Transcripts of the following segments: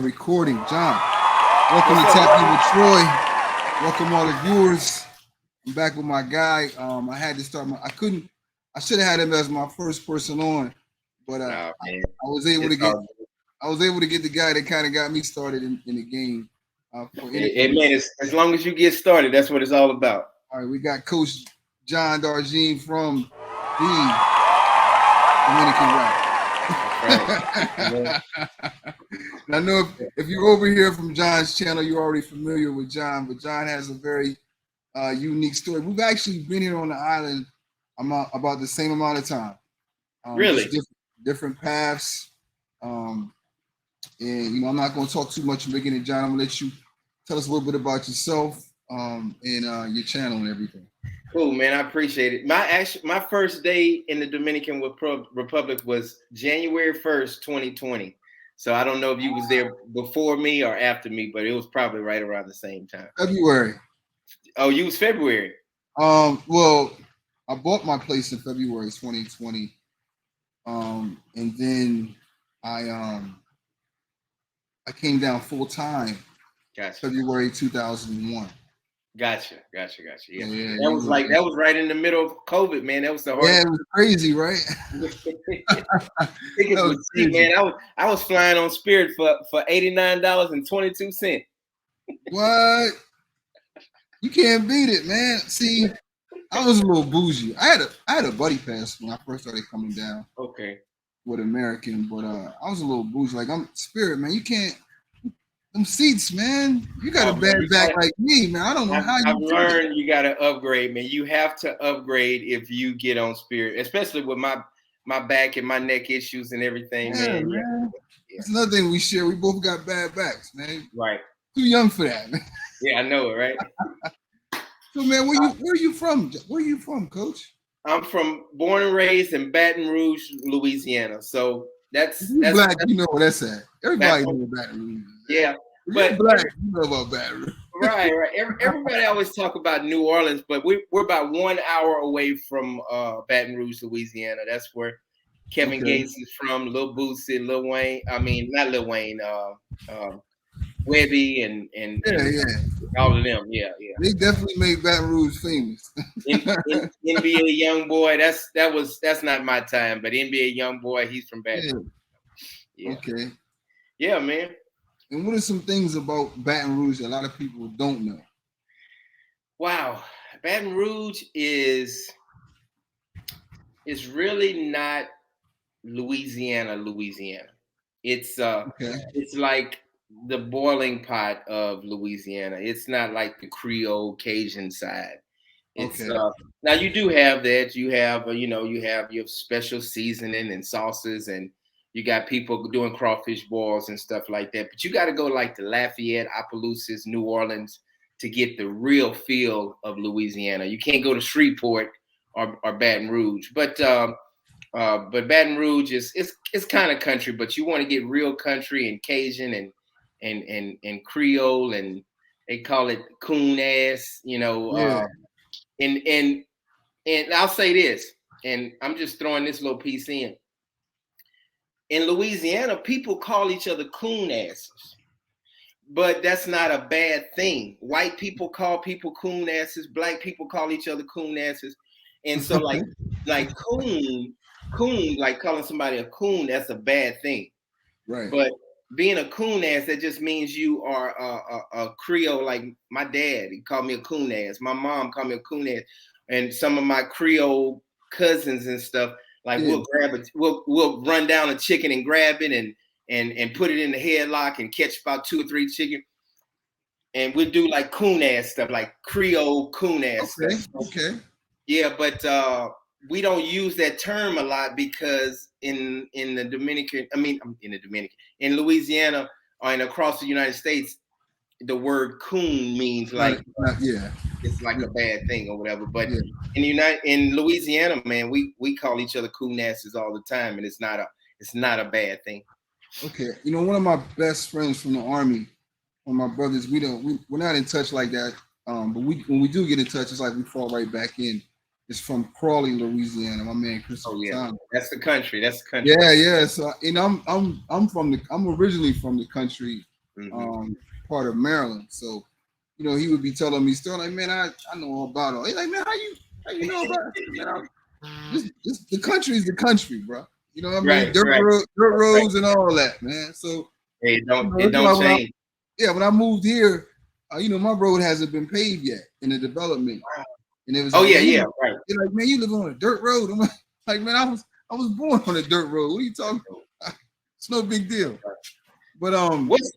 recording. John, welcome to Tap In with Troy. Welcome all the viewers. I'm back with my guy. I had to start I should have had him as my first person on, but I was able to get the guy that kind of got me started in the game. Hey man, as long as you get started, that's what it's all about. All right, we got Coach John DarJean from the Dominican Rap. Right. I know if you're over here from John's channel, you're already familiar with John, but John has a very unique story. We've actually been here on the island about the same amount of time. Really? Different paths. And, I'm not going to talk too much in the beginning, John. I'm going to let you tell us a little bit about yourself and your channel and everything. Cool, man. I appreciate it. My first day in the Dominican Republic was January 1st, 2020. So I don't know if you was there before me or after me, but it was probably right around the same time. February. Oh, you was February. Well, I bought my place in February 2020. And then I came down full time. Gotcha. February 2001. Gotcha. Yeah. That was right in the middle of COVID, man. That was the hard. Yeah, it was crazy, right? Tickets was cheap, man. I was flying on Spirit for $89.22. What? You can't beat it, man. See, I was a little bougie. I had a buddy pass when I first started coming down. Okay. With American, but I was a little bougie. Like, I'm Spirit, man. You can't. Them seats, man. You got a bad back like me, man. I don't know how you. I've learned you got to upgrade, man. You have to upgrade if you get on Spirit, especially with my back and my neck issues and everything, man. Yeah. It's another thing we share. We both got bad backs, man. Right. Too young for that, man. Yeah, I know it, right? So, man, where are you from? Where are you from, Coach? I'm born and raised in Baton Rouge, Louisiana. So that's black. You know where that's at. Everybody knows Baton Rouge. Yeah, but black, you know about Baton Rouge. Right. Everybody always talk about New Orleans, but we're about 1 hour away from Baton Rouge, Louisiana. That's where Kevin Gates is from. Lil Boosie, Lil Wayne. I mean, not Lil Wayne. Webby and all of them. Yeah. They definitely made Baton Rouge famous. NBA Youngboy. That's not my time, but NBA Youngboy, he's from Baton Rouge. Yeah. Okay. Yeah, man. And what are some things about Baton Rouge that a lot of people don't know? Wow. Baton Rouge is really not Louisiana. It's it's like the boiling pot of Louisiana. It's not like the Creole Cajun side. It's now you do have that. You have you have your special seasoning and sauces, and you got people doing crawfish boils and stuff like that. But you got to go like to Lafayette, Opelousas, New Orleans to get the real feel of Louisiana. You can't go to Shreveport or Baton Rouge. But Baton Rouge is kind of country, but you want to get real country and Cajun and Creole, and they call it coon ass, and I'll say this, and I'm just throwing this little piece in. In Louisiana, people call each other coon asses, but that's not a bad thing. White people call people coon asses. Black people call each other coon asses. And so like coon, like calling somebody a coon, that's a bad thing. Right. But being a coon ass, that just means you are a Creole. Like my dad, he called me a coon ass. My mom called me a coon ass. And some of my Creole cousins and stuff, like we'll run down a chicken and grab it and put it in the headlock and catch about 2 or 3 chicken. And we'll do like coon ass stuff, like Creole coon ass stuff. Okay. Yeah, but we don't use that term a lot because in Louisiana and across the United States, the word coon means like it's like a bad thing or whatever. But in Louisiana, man, we call each other coon asses all the time, and it's not a bad thing. Okay, one of my best friends from the Army, one of my brothers, we're not in touch like that. But when we do get in touch, it's like we fall right back in. It's from Crawley, Louisiana. My man Chris. Oh yeah, that's the country. Yeah. So I'm originally from the country. part of Maryland. So, you know, he would be telling me stuff like, man, I know all about it. He's like, man, how you know about it? Man, just the country is the country, bro. You know what I mean? Dirt roads and all that, man. So it don't change. When I moved here, you know, my road hasn't been paved yet in the development. And it was right. You're like, man, you live on a dirt road. I'm like, man, I was born on a dirt road. What are you talking about? It's no big deal. But what's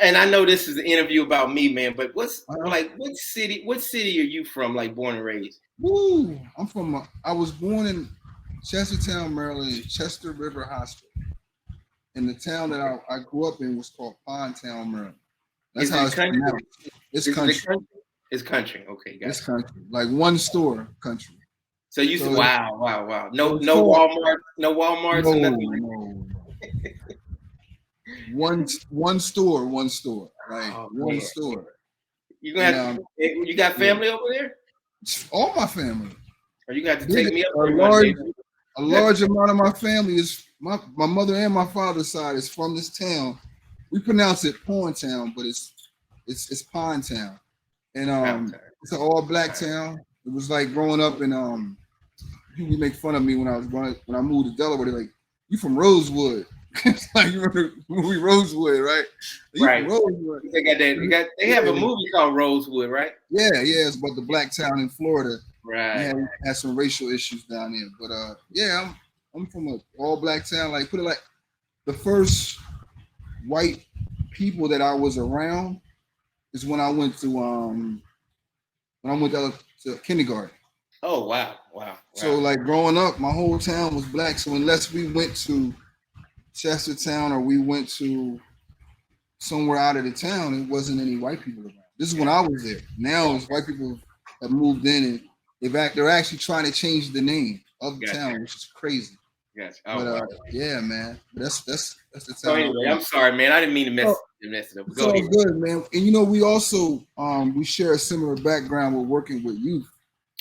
and I know this is an interview about me, man, but what's like what city are you from, like born and raised? Woo, I was born in Chestertown, Maryland, Chester River Hospital. And the town that I grew up in was called Pondtown, Maryland. That's how it's pronounced. It's country. It's country. Okay, got it's country. Like one store country. So you said, wow. No Walmart, no Walmarts or nothing. No. one store. Like one store. You gonna have you got family over there? All my family. Or you got to take me up a large amount of my family is my mother and my father's side is from this town. We pronounce it Porntown, but it's Pondtown. And it's an all black town. It was like growing up in people make fun of me when I moved to Delaware. They're like, you from Rosewood. It's like, you remember the movie Rosewood, right? Right. Rosewood. They have a movie called Rosewood, right? Yeah, it's about the black town in Florida. Right. We had some racial issues down there. But I'm from an all black town. Like, put it like the first white people that I was around is when I went to kindergarten. Oh wow. So like growing up, my whole town was black. So unless we went to Chestertown or we went to somewhere out of the town, it wasn't any white people around. This is when I was there. Now it's white people have moved in and they're actually trying to change the name of the town, which is crazy. Yes. But yeah, man. That's the town. So anyway, I'm sorry, man. I didn't mean to mess it up. It's all good, man. And you know, we also we share a similar background with working with youth.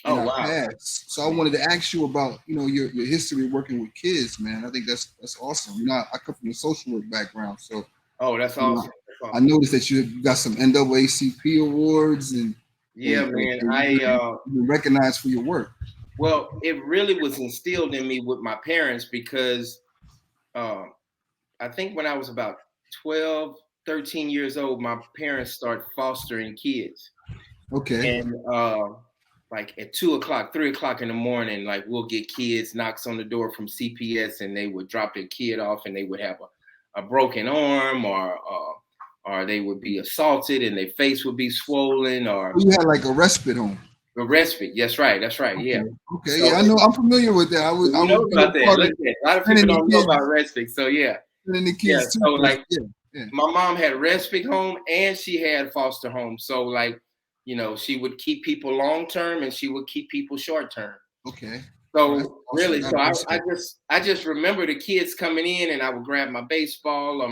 Oh wow. Past. So I wanted to ask you about, you know, your history working with kids, man. I think that's awesome. You know, I come from a social work background, so that's awesome. I noticed that you got some NAACP awards and man, you're recognized for your work. Well, it really was instilled in me with my parents because I think when I was about 12, 13 years old, my parents started fostering kids. Okay. And like at 2 o'clock, 3 o'clock in the morning, like we'll get kids knocks on the door from CPS and they would drop their kid off and they would have a broken arm or they would be assaulted and their face would be swollen or. You had like a respite home. A respite, that's right, okay. Yeah. Okay, so, I know, I'm familiar with that. I know about that. A lot of people don't know about respite, so yeah. And the kids too. So like, my mom had a respite home and she had foster home. So like, you know, she would keep people long term and she would keep people short term. Okay. So really, so I just remember the kids coming in and I would grab my baseball or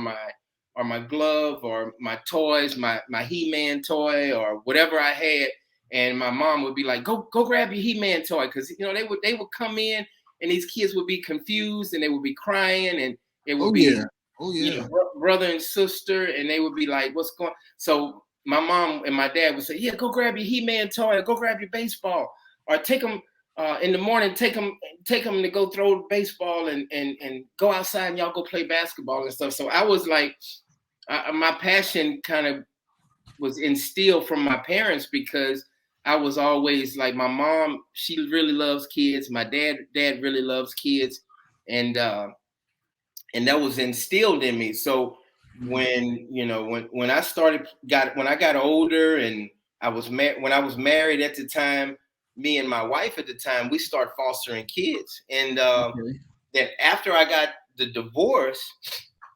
my glove or my toys, my He-Man toy or whatever I had. And my mom would be like, go grab your He-Man toy. Cause you know, they would come in and these kids would be confused and they would be crying and it would be you know, brother and sister. And they would be like, what's going on? So my mom and my dad would say, yeah, go grab your He-Man toy or go grab your baseball or take them in the morning, take them to go throw the baseball and go outside and y'all go play basketball and stuff. So I was like, my passion kind of was instilled from my parents because I was always like, my mom, she really loves kids. My dad really loves kids. And that was instilled in me. So when, you know, when I got older and when I was married at the time, me and my wife at the time, we started fostering kids. And then after I got the divorce,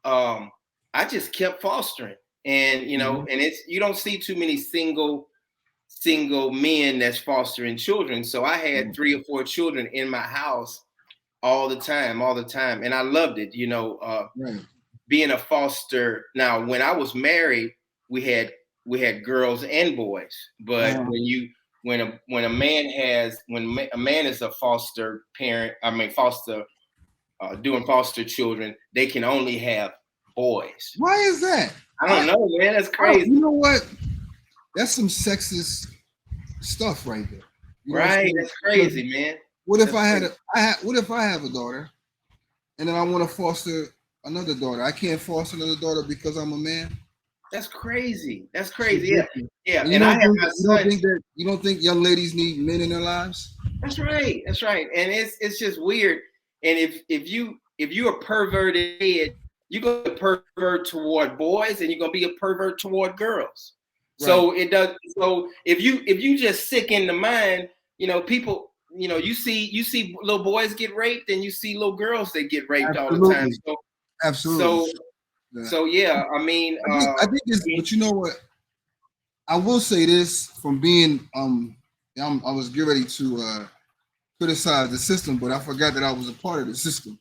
I just kept fostering. And, you know, and you don't see too many single men that's fostering children. So I had 3 or 4 children in my house all the time. And I loved it, you know, being a foster. Now, when I was married, we had girls and boys, but when a man is a foster parent, doing foster children, they can only have boys. Why is that? I don't know, man. That's crazy. You know what? That's some sexist stuff right there. You know right? That's crazy, man. What if what if I have a daughter and then I want to foster another daughter? I can't foster another daughter because I'm a man. That's crazy. That's crazy. Yeah. And I have my son. You don't think young ladies need men in their lives? That's right. That's right. And it's just weird. And if you're a perverted head, you're gonna pervert toward boys and you're gonna be a pervert toward girls. Right. So it does. So if you just sick in the mind, people, you see little boys get raped and you see little girls that get raped all the time. So, absolutely. So yeah, I mean, I think it's, but you know what? I will say this from being I was getting ready to criticize the system, but I forgot that I was a part of the system.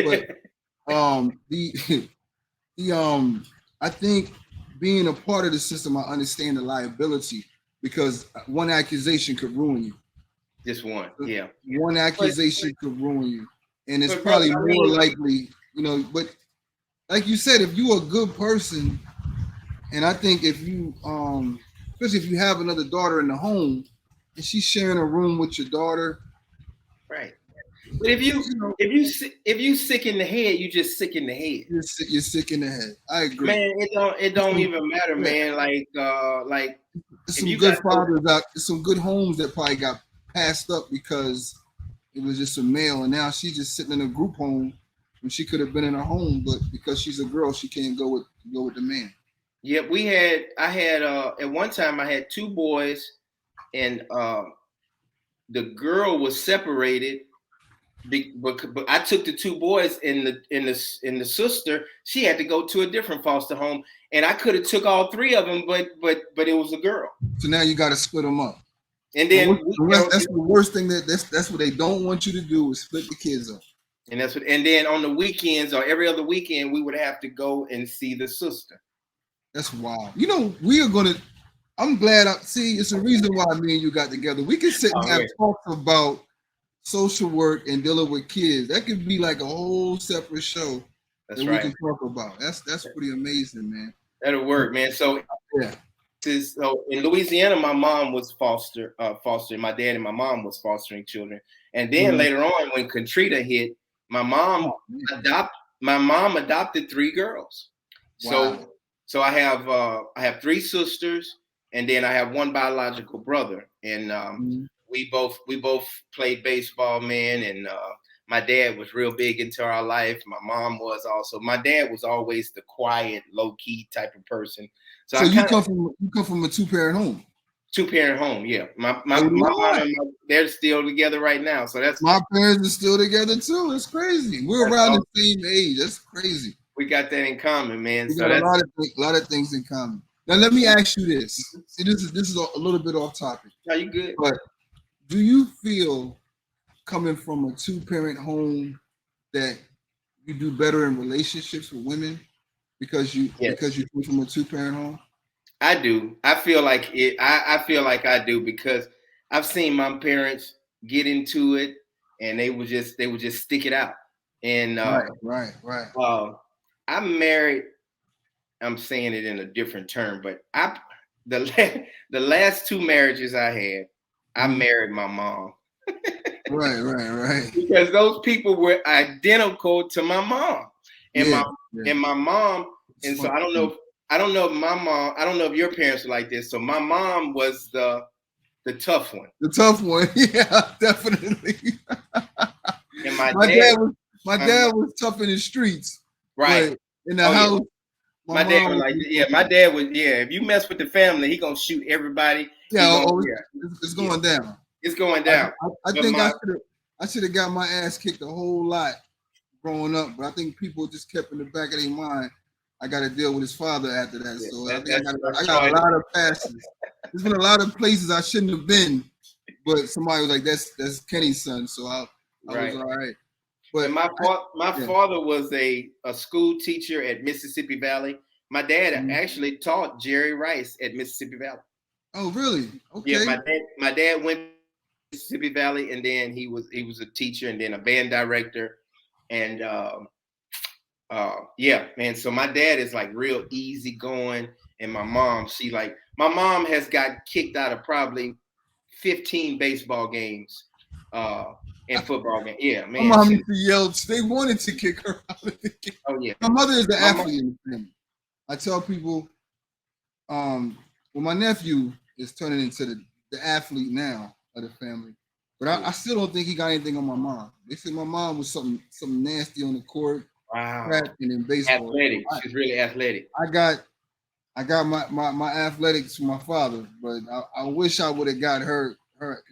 But I think being a part of the system, I understand the liability because one accusation could ruin you. Just one, yeah. One accusation could ruin you, and it's probably more likely, But like you said, if you're a good person, and I think if you, especially if you have another daughter in the home, and she's sharing a room with your daughter, right? But if you sick in the head, you just sick in the head. You're sick in the head. I agree. Man, it don't even matter, man. Like there's some good fathers out. There's some good homes that probably got passed up because it was just a male, and now she's just sitting in a group home when she could have been in a home, but because she's a girl, she can't go with the man. Yeah, I had at one time I had two boys, and the girl was separated. But I took the two boys and the sister. She had to go to a different foster home, and I could have took all three of them, but it was a girl. So now you got to split them up. And then that's the worst thing that's what they don't want you to do is split the kids up. And then on the weekends or every other weekend we would have to go and see the sister. That's wild. We are gonna. I'm glad. It's a reason why me and you got together. We can sit and have talks about social work and dealing with kids. That could be like a whole separate show that we can talk about. That's pretty amazing, man. That'll work, man. So yeah. So in Louisiana, my mom was fostering. My dad and my mom was fostering children. And then later on, when Katrina hit, my mom adopted three girls. Wow. So I have three sisters, and then I have one biological brother. And we both played baseball, man. And my dad was real big into our life. My mom was also. My dad was always the quiet, low key type of person. So you come from a two-parent home. Two-parent home, yeah. My mom and they're still together right now. So that's my parents are still together too. It's crazy. We're around the same age. That's crazy. We got that in common, man. We got a lot of things in common. Now let me ask you this. See, this is a little bit off topic. Are you good? But do you feel coming from a two-parent home that you do better in relationships with women because you come from a two-parent home? I do. I feel like it. I feel like I do because I've seen my parents get into it, and they would just stick it out. And right. I'm married. I'm saying it in a different term, but the last two marriages I had, I married my mom. Right. Because those people were identical to my mom, and my mom. And so I don't know if my mom. I don't know if your parents were like this. So my mom was the tough one. The tough one, yeah, definitely. And my dad was tough in the streets, right? In the house. Yeah. My dad was like, my dad was, if you mess with the family, he gonna shoot everybody. It's going down. It's going down. I think I should have got my ass kicked a whole lot growing up, but I think people just kept in the back of their mind, I got to deal with his father after that. Yeah, so I got a lot of passes. There's been a lot of places I shouldn't have been, but somebody was like, "That's Kenny's son," so I was all right. But my father was a school teacher at Mississippi Valley. My dad actually taught Jerry Rice at Mississippi Valley. Oh, really? Okay. Yeah, my dad went to Mississippi Valley, and then he was a teacher and then a band director, and Yeah, man. So my dad is like real easygoing, and my mom, my mom has got kicked out of probably 15 baseball games, and football games. Yeah, My man. mom used to yell. They wanted to kick her out of the game. Oh yeah. My mother is the My athlete in the family. I tell people, well, my nephew is turning into the athlete now of the family, but I still don't think he got anything on my mom. They said my mom was something nasty on the court, Wow. and in baseball. Athletic. She's really athletic. I got my athletics from my father, but I wish I would have got her.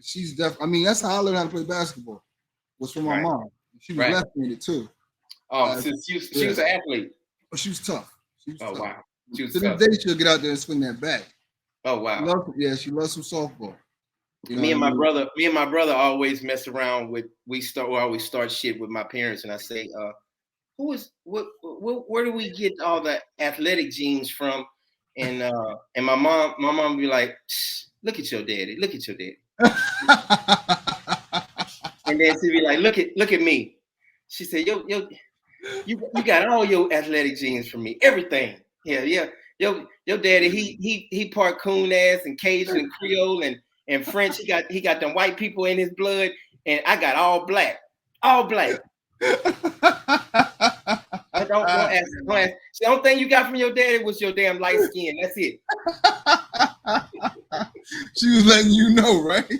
She's definitely. I mean, that's how I learned how to play basketball. Was from my mom. She was left-handed too. Oh, so she was an athlete. But she was tough. She was tough. Wow. She was to tough. this day, she'll get out there and swing that bat. Oh wow. She loves some softball. You know me and my brother always mess around with. We always start shit with my parents, and I say, where do we get all the athletic genes from? And my mom be like, look at your daddy. And then she'd be like, look at me. She said, you got all your athletic genes from me, everything. Yeah. Your daddy, he part coon ass and Cajun and Creole and French. He got them white people in his blood, and I got all black. Don't ask. The only thing you got from your daddy was your damn light skin. That's it. She was letting you know, right?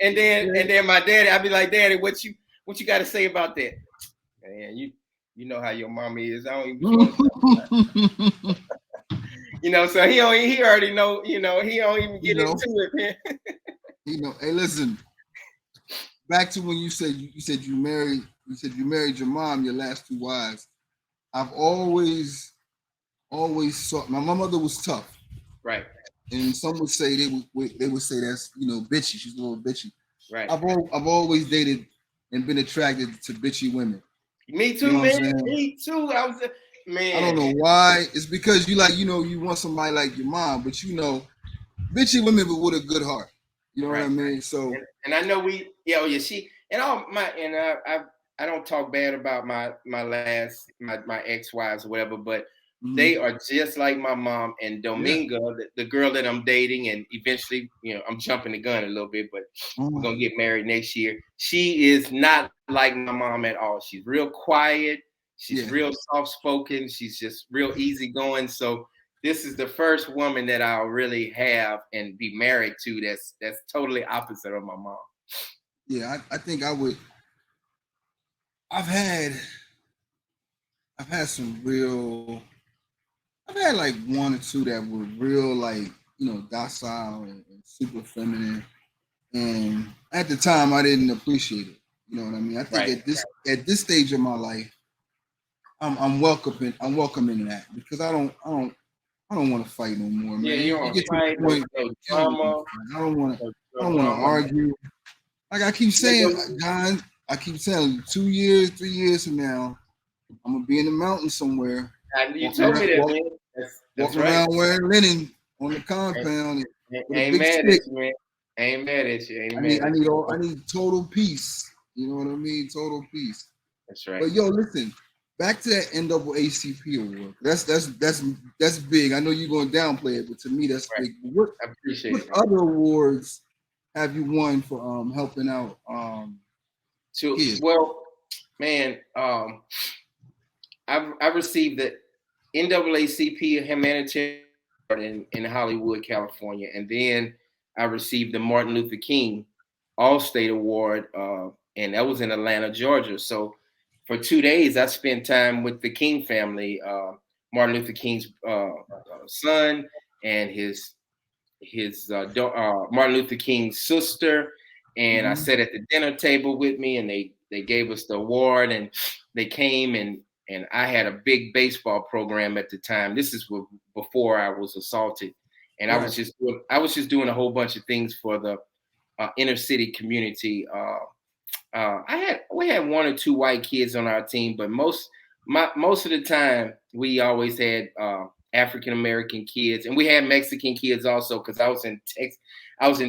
And then my daddy, I'd be like, Daddy, what you got to say about that? Man, you know how your mama is. I don't even. So he already know. He don't even get into it, man. Hey, listen. Back to when you said you married your mom, your last two wives. I've always saw my mother was tough, right? And some would say they would say that's bitchy. She's a little bitchy, right? I've always dated and been attracted to bitchy women. Me too, man. Me too. I was man. I don't know why. It's because you want somebody like your mom, but bitchy women with a good heart. You know what I mean? So and I know she and all my I don't talk bad about my ex-wives or whatever, but they are just like my mom and Dominga, the girl that I'm dating, and eventually, I'm jumping the gun a little bit, but we're gonna get married next year. She is not like my mom at all. She's real quiet. She's real soft-spoken. She's just real easygoing. So this is the first woman that I'll really have and be married to that's totally opposite of my mom. Yeah, I think I would. I've had some real. I've had like one or two that were real, like docile and super feminine, and at the time I didn't appreciate it. You know what I mean? I think at this stage of my life, I'm welcoming that because I don't want to fight no more, man. Yeah, you don't fight. I don't want to argue. Like I keep saying, John. I keep saying 2 years, 3 years from now, I'm gonna be in the mountains somewhere. You told me that, man. That's walking around wearing linen on the compound. Ain't mad at you, man. Ain't mad at you. I need total peace. You know what I mean? Total peace. That's right. But listen. Back to that NAACP award. That's big. I know you're going to downplay it, but to me that's big. What other awards have you won for helping out kids? Well, man, I've received the NAACP humanitarian award in Hollywood, California, and then I received the Martin Luther King All-State Award, and that was in Atlanta, Georgia. So for 2 days, I spent time with the King family, Martin Luther King's son and his Martin Luther King's sister. And I sat at the dinner table with me, and they gave us the award, and they came and I had a big baseball program at the time. This is before I was assaulted, and I was just doing a whole bunch of things for the inner city community. We had one or two white kids on our team, but most of the time we always had African American kids, and we had Mexican kids also because I was in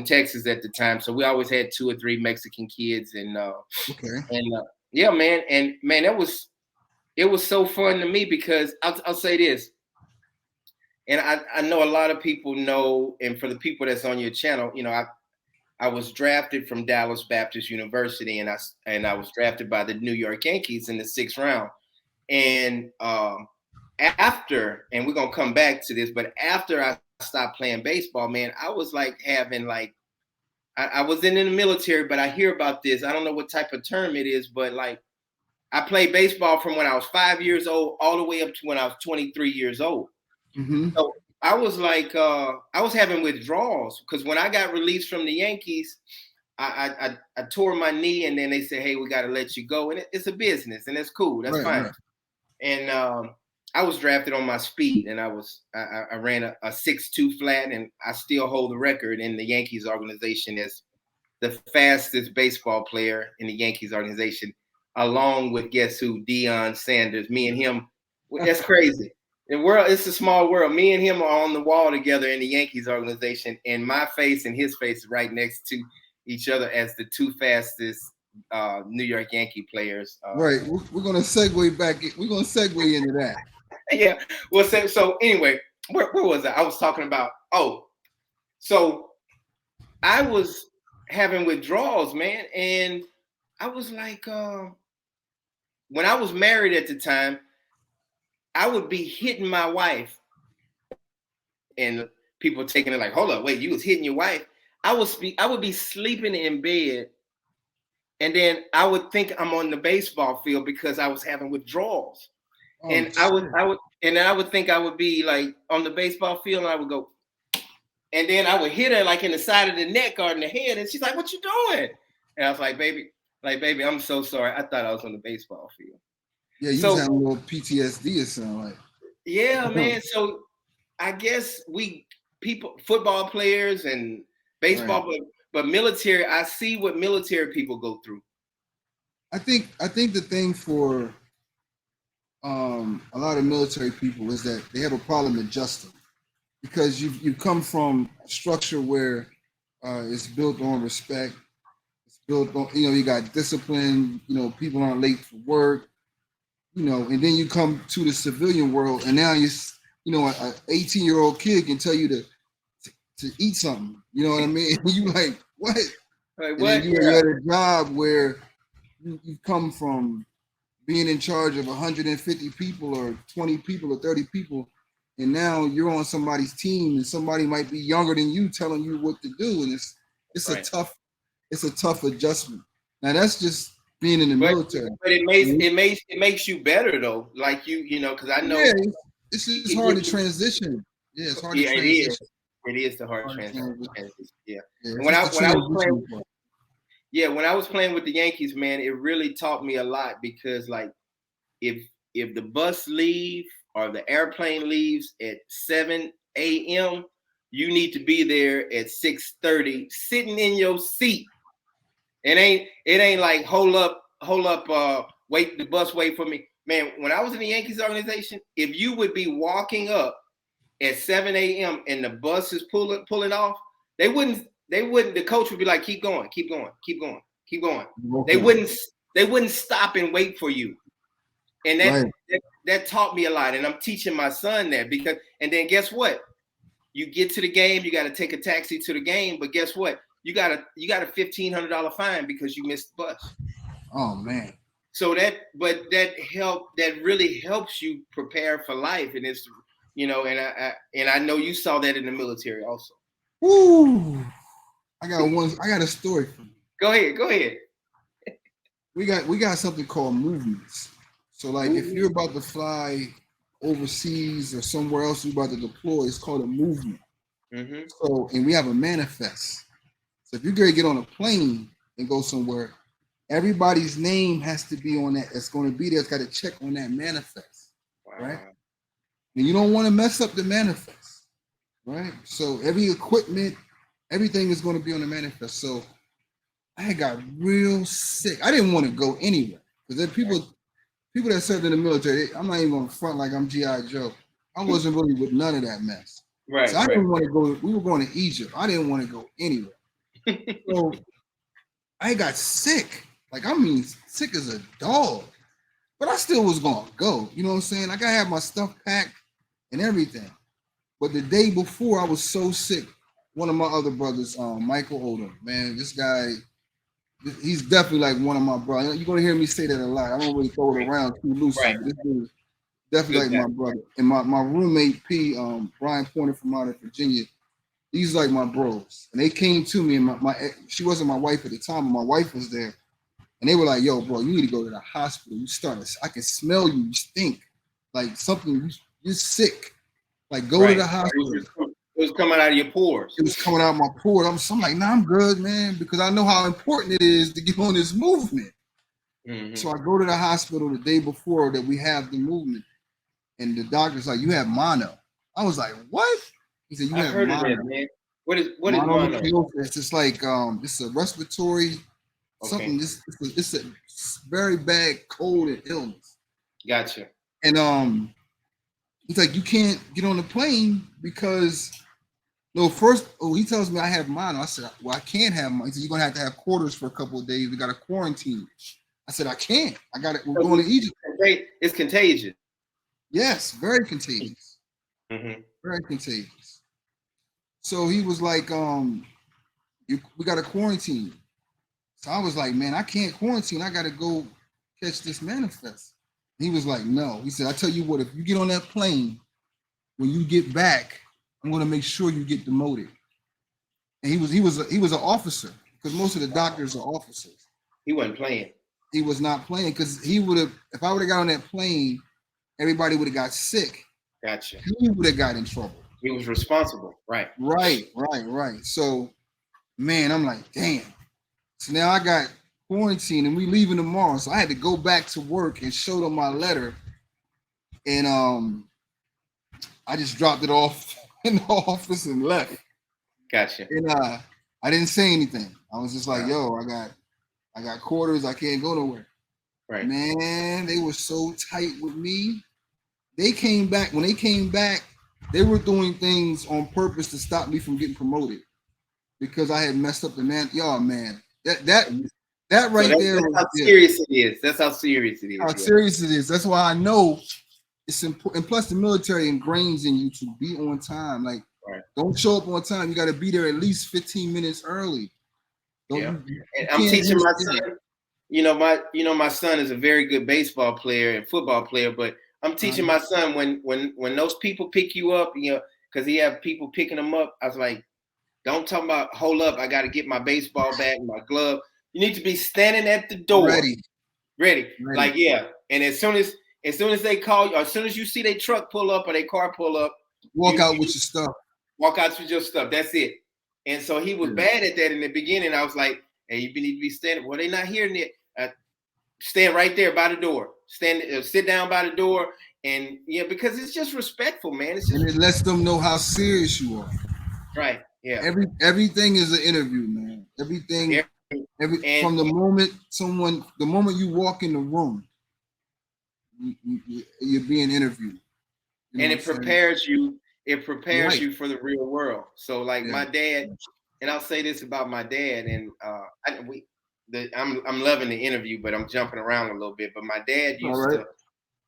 Texas at the time, so we always had 2 or 3 Mexican kids, and yeah, man, that was it was so fun to me because I'll say this, and I know a lot of people know, and for the people that's on your channel, you know, I was drafted from Dallas Baptist University, and I was drafted by the New York Yankees in the 6th round. And after, and we're gonna come back to this, but after I stopped playing baseball, man, I was like having like I wasn't in the military, but I hear about this. I don't know what type of term it is, but like I played baseball from when I was 5 years old all the way up to when I was 23 years old. Mm-hmm. So I was like, I was having withdrawals because when I got released from the Yankees, I tore my knee, and then they said, "Hey, we got to let you go," and it's a business, and it's cool, that's fine. Right. And I was drafted on my speed, and I ran a 6.2 flat, and I still hold the record in the Yankees organization as the fastest baseball player in the Yankees organization, along with guess who? Deion Sanders. Me and him, that's crazy. The world, it's a small world. Me and him are on the wall together in the Yankees organization, and my face and his face is right next to each other as the 2 fastest New York Yankee players. Right. We're gonna segue back. We're gonna segue into that. Yeah. Well, so anyway, where was I? I was talking about. Oh, so I was having withdrawals, man, and I was like, when I was married at the time, I would be hitting my wife, and people taking it like, hold up, wait, you was hitting your wife? I would be sleeping in bed, and then I would think I'm on the baseball field because I was having withdrawals. Oh, and I would think I would be like on the baseball field, and I would go, and then I would hit her like in the side of the neck or in the head, and she's like, "What you doing?" And I was like, "Baby, I'm so sorry. I thought I was on the baseball field." Yeah, you was having a little PTSD or something like. Yeah, man. So I guess football players and baseball, right. but military, I see what military people go through. I think the thing for a lot of military people is that they have a problem adjusting because you come from a structure where it's built on respect. It's built on, you got discipline. People aren't late for work. And then you come to the civilian world, and now an 18-year-old kid can tell you to eat something. You know what I mean? You like, what? Like, what? You're at a job where you come from being in charge of 150 people or 20 people or 30 people, and now you're on somebody's team, and somebody might be younger than you telling you what to do, and it's right. It's a tough adjustment. Now that's just being in the military. But it makes you better though. Like because I know it's just hard to transition. Yeah, it's hard to transition. It is the hard transition. Yeah. When I was playing with the Yankees, man, it really taught me a lot because like if the bus leave or the airplane leaves at 7 a.m., you need to be there at 6:30, sitting in your seat. It ain't like hold up, wait, the bus wait for me. Man, when I was in the Yankees organization, if you would be walking up at 7 a.m. and the bus is pulling off, they wouldn't, the coach would be like, keep going. Okay. They wouldn't stop and wait for you. And that taught me a lot. And I'm teaching my son that because, and then guess what? You get to the game, you got to take a taxi to the game, but guess what? You got a $1,500 fine because you missed the bus. Oh man. So that really helps you prepare for life. And it's, and I know you saw that in the military also. Ooh. I got a story for you. Go ahead. We got something called movements. So like if you're about to fly overseas or somewhere else you're about to deploy, it's called a movement. Mm-hmm. So, and we have a manifest. So if you're going to get on a plane and go somewhere, everybody's name has to be on that. It's going to be there. It's got to check on that manifest, right? And you don't want to mess up the manifest, right? So every equipment, everything is going to be on the manifest. So I got real sick. I didn't want to go anywhere because there are people that served in the military. I'm not even going to front like I'm G.I. Joe. I wasn't really with none of that mess. Right. So I didn't want to go. We were going to Egypt. I didn't want to go anywhere. So I got sick. Like, I mean, sick as a dog. but I still was gonna go. You know what I'm saying? Like I had my stuff packed and everything. But the day before, I was so sick. One of my other brothers, Michael Odom, man, this guy, he's definitely like one of my brothers. You're gonna hear me say that a lot. I don't really throw it around too loosely. Right. But this dude is definitely like my brother. And my roommate P, Brian Pointer from out of Virginia, these like my bros. And they came to me, and my she wasn't my wife at the time, but my wife was there. And they were like, yo, bro, you need to go to the hospital. You started, I can smell you. You stink. Like something, you're sick. Like go to the hospital. It was coming out of your pores. It was coming out of my pores. I'm like, nah, I'm good, man, because I know how important it is to get on this movement. Mm-hmm. So I go to the hospital the day before that we have the movement. And the doctor's like, you have mono. I was like, what? He said, you have heard mono. Of that, man. What is mono? It's just like it's a respiratory something. It's a very bad cold and illness. Gotcha. And he's like, you can't get on the plane because he tells me I have mono. I said, well, I can't have mono. He said, you're gonna have to have quarters for a couple of days. We got to quarantine. I said, I can't. I got it. We're going to Egypt. It's contagious. Yes, very contagious. Mm-hmm. Very contagious. So he was like, we got to quarantine. So I was like, man, I can't quarantine. I got to go catch this manifest. He was like, no. He said, I tell you what, if you get on that plane, when you get back, I'm going to make sure you get demoted. And he was an officer, because most of the doctors are officers. He wasn't playing. He was not playing, because he would have, if I would have got on that plane, everybody would have got sick. Gotcha. He would have got in trouble. He was responsible. Right. Right. So, man, I'm like, damn. So now I got quarantine and we leaving tomorrow. So I had to go back to work and show them my letter. And I just dropped it off in the office and left. Gotcha. And I didn't say anything. I was just like, yo, I got quarters. I can't go nowhere. Right. Man, they were so tight with me. They came back. When they came back, they were doing things on purpose to stop me from getting promoted because I had messed up the man. Y'all, man, that right there. That's how serious it is. That's how serious it is. How serious it is. That's why I know it's important. And plus, the military ingrains in you to be on time. Like, don't show up on time. You got to be there at least 15 minutes early. And I'm teaching my son. My son is a very good baseball player and football player, but I'm teaching my son when those people pick you up, because he have people picking him up. I was like, don't talk about hold up. I got to get my baseball bat and my glove. You need to be standing at the door, ready. Like, yeah. And as soon as they call you, or as soon as you see their truck pull up or their car pull up, walk out with your stuff. Walk out with your stuff. That's it. And so he was bad at that in the beginning. I was like, hey, you need to be standing. Well, they're not hearing it. Stand right there by the door. Sit down by the door. And because it's just respectful, man. And it lets them know how serious you are. Right. Yeah. Everything is an interview, man. Everything. From the moment you walk in the room, you're being interviewed. And it prepares you. It prepares you for the real world. So, like my dad, and I'll say this about my dad, and I'm loving the interview, but I'm jumping around a little bit. But my dad used to,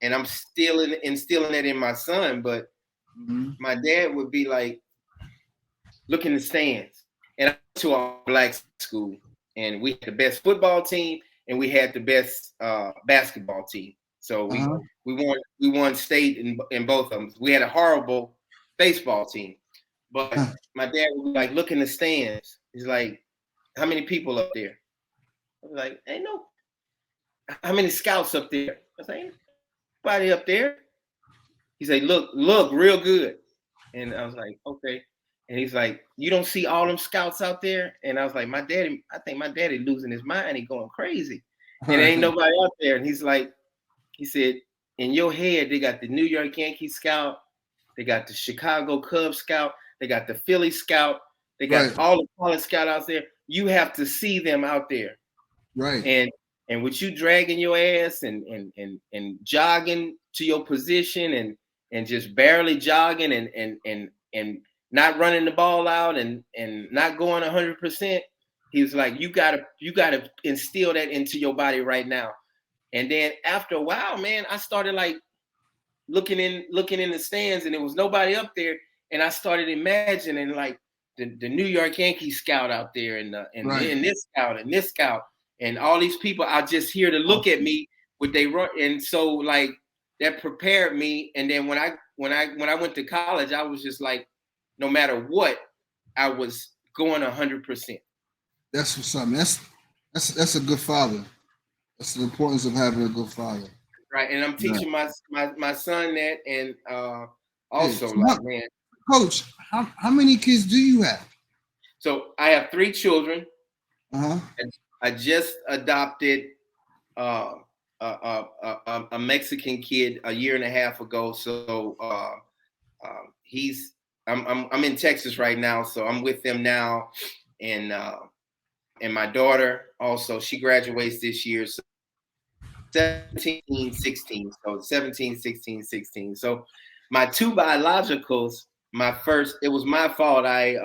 and I'm still instilling it in my son. But my dad would be like, look in the stands. And I went to a black school, and we had the best football team, and we had the best basketball team. So we won state in both of them. We had a horrible baseball team, but my dad would be like, look in the stands. He's like, how many people up there? I was like, ain't no. How many scouts up there? I was like, ain't nobody up there. He said, look real good. And I was like, okay. And he's like, you don't see all them scouts out there? And I was like, I think my daddy losing his mind. He going crazy. And ain't nobody out there. And he said, in your head, they got the New York Yankees scout. They got the Chicago Cubs scout. They got the Philly scout. They got all the college scout out there. You have to see them out there. Right. And with you dragging your ass and jogging to your position and just barely jogging and not running the ball out and not going 100%, he was like, you gotta instill that into your body right now. And then after a while, man, I started like looking in the stands, and there was nobody up there. And I started imagining like the New York Yankees scout out there, and this scout, and all these people are just here to look at me with they run. And so like that prepared me. And then when I went to college, I was just like, no matter what, I was going 100%. That's what's up. That's a good father. That's the importance of having a good father. Right. And I'm teaching my son that, and also so like, man. Coach, how many kids do you have? So I have 3 children. Uh-huh. I just adopted a Mexican kid a year and a half ago. So I'm in Texas right now, so I'm with them now, and my daughter also, she graduates this year, so 17, 16. So 17, 16, 16. So my 2 biologicals, it was my fault. I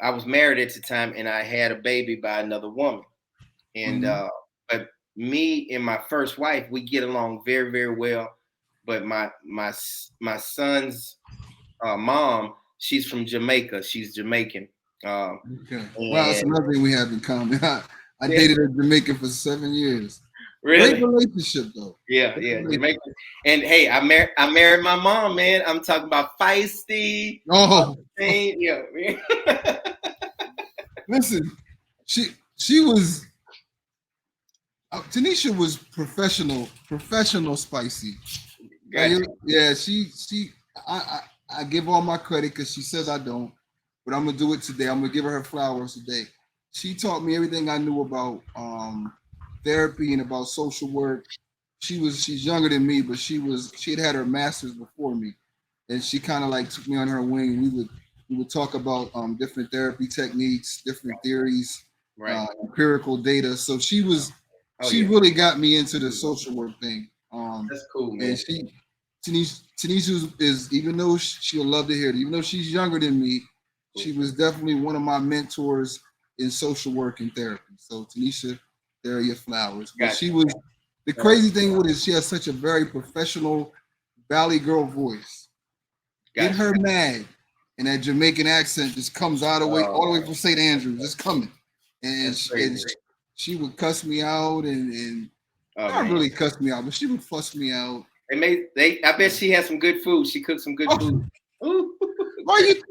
was married at the time, and I had a baby by another woman. And but me and my first wife, we get along very, very well. But my son's mom, she's from Jamaica. She's Jamaican. Okay. Wow, that's another thing we have in common. I dated a Jamaican for 7 years. Really? Great relationship though. Yeah, Jamaican. And hey, I married my mom, man. I'm talking about feisty. Oh, yeah. Listen, she was. Tanisha was professional spicy. Gotcha. Yeah, I give all my credit because she says I don't, but I'm gonna do it today. I'm gonna give her flowers today. She taught me everything I knew about therapy and about social work. She's younger than me, but she had her master's before me, and she kind of like took me on her wing. We would talk about different therapy techniques, different theories, empirical data. So she really got me into the social work thing. That's cool, man. And Tanisha is, even though she'll love to hear it, even though she's younger than me, she was definitely one of my mentors in social work and therapy. So Tanisha, there are your flowers. But she was, the crazy thing with it, she has such a very professional Valley girl voice. Get her mad, and that Jamaican accent just comes all the way from St. Andrews, just coming. And she would cuss me out and not really cuss me out, but she would fuss me out. I bet she had some good food. She cooked some good food.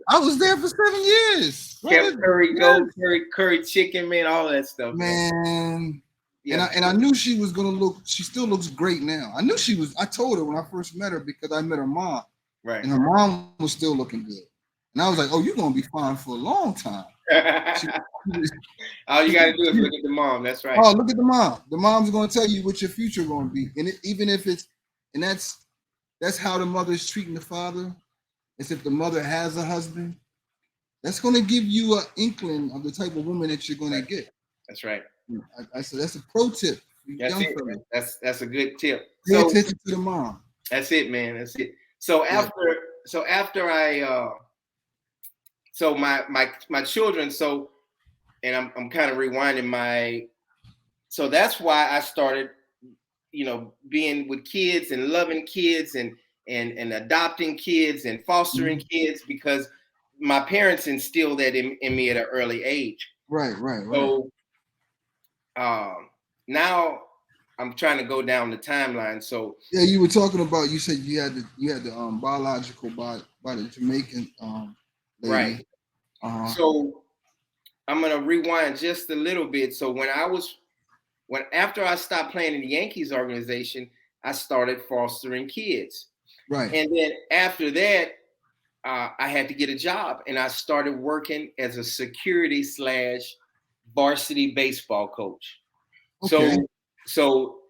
I was there for 7 years. Curry goat, curry chicken, man, all that stuff. Man. Yeah. And I knew she was gonna she still looks great now. I knew she was, I told her when I first met her because I met her mom. Right. And her mom was still looking good. And I was like, oh, you're gonna be fine for a long time. All you gotta do is look at the mom. That's right. Oh, look at the mom. The mom's gonna tell you what your future gonna be. And even if it's, and that's how the mother is treating the father. As if the mother has a husband, that's gonna give you an inkling of the type of woman that you're gonna get. That's right. I said that's a pro tip. That's a good tip. Pay attention to the mom. That's it, man. That's it. So after I so my children, so, and I'm kind of rewinding so that's why I started, being with kids and loving kids and adopting kids and fostering kids, because my parents instilled that in me at an early age. Right. So now I'm trying to go down the timeline. So yeah, you were talking about, you said you had the biological by the Jamaican lady. Right. So I'm gonna rewind just a little bit. So after I stopped playing in the Yankees organization, I started fostering kids. Right. And then after that, I had to get a job, and I started working as a security / varsity baseball coach. Okay. So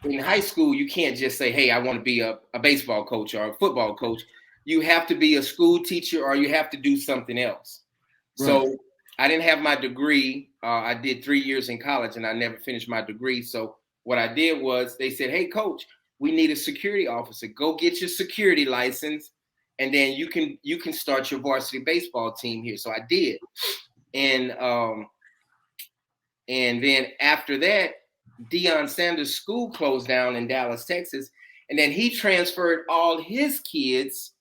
in high school, you can't just say, hey, I want to be a baseball coach or a football coach. You have to be a school teacher, or you have to do something else. Right. So I didn't have my degree. I did 3 years in college, and I never finished my degree. So what I did was, they said, hey, coach, we need a security officer. Go get your security license, and then you can start your varsity baseball team here. So I did. And then after that, Deion Sanders' school closed down in Dallas, Texas, and then he transferred all his kids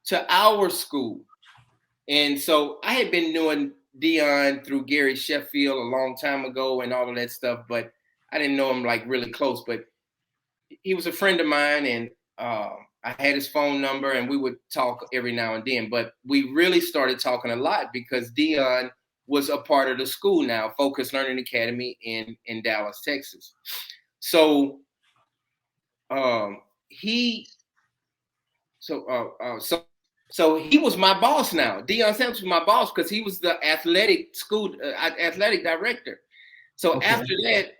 to our school. And so I had been knowing Deion through Gary Sheffield a long time ago and all of that stuff, but I didn't know him like really close. But he was a friend of mine, and I had his phone number, and we would talk every now and then. But we really started talking a lot because Deion was a part of the school now, Focus Learning Academy in Dallas, Texas. So he so he was my boss now. Deion Sanders was my boss because he was the athletic director. So after that,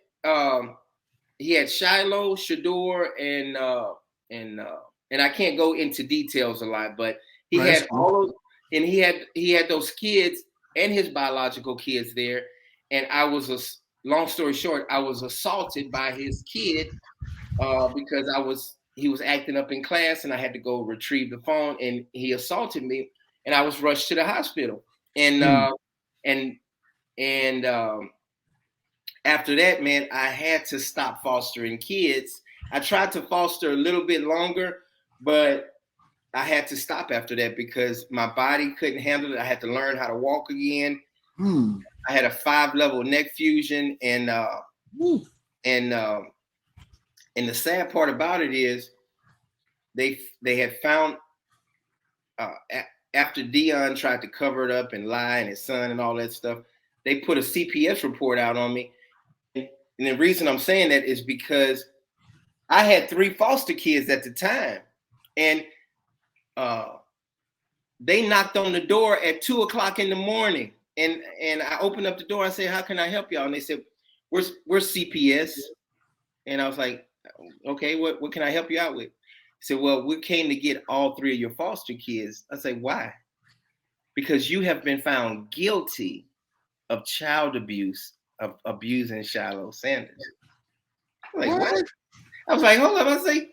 he had Shiloh, Shador, and I can't go into details a lot, but he had all of, and he had those kids and his biological kids there. And long story short, I was assaulted by his kid because he was acting up in class, and I had to go retrieve the phone, and he assaulted me, and I was rushed to the hospital. And after that, man, I had to stop fostering kids. I tried to foster a little bit longer, but I had to stop after that because my body couldn't handle it. I had to learn how to walk again. I had a 5-level neck fusion, and the sad part about it is they had found after Deion tried to cover it up and lie, and his son and all that stuff, they put a CPS report out on me. And the reason I'm saying that is because I had 3 foster kids at the time, and they knocked on the door at 2:00 in the morning, and I opened up the door. I said, "How can I help y'all?" And they said, "We're CPS," and I was like, "Okay, what can I help you out with?" He said, "Well, we came to get all 3 of your foster kids." I said, "Why?" "Because you have been found guilty of child abuse, of abusing Shiloh Sanders." I was like, what? I was like, hold on. I say,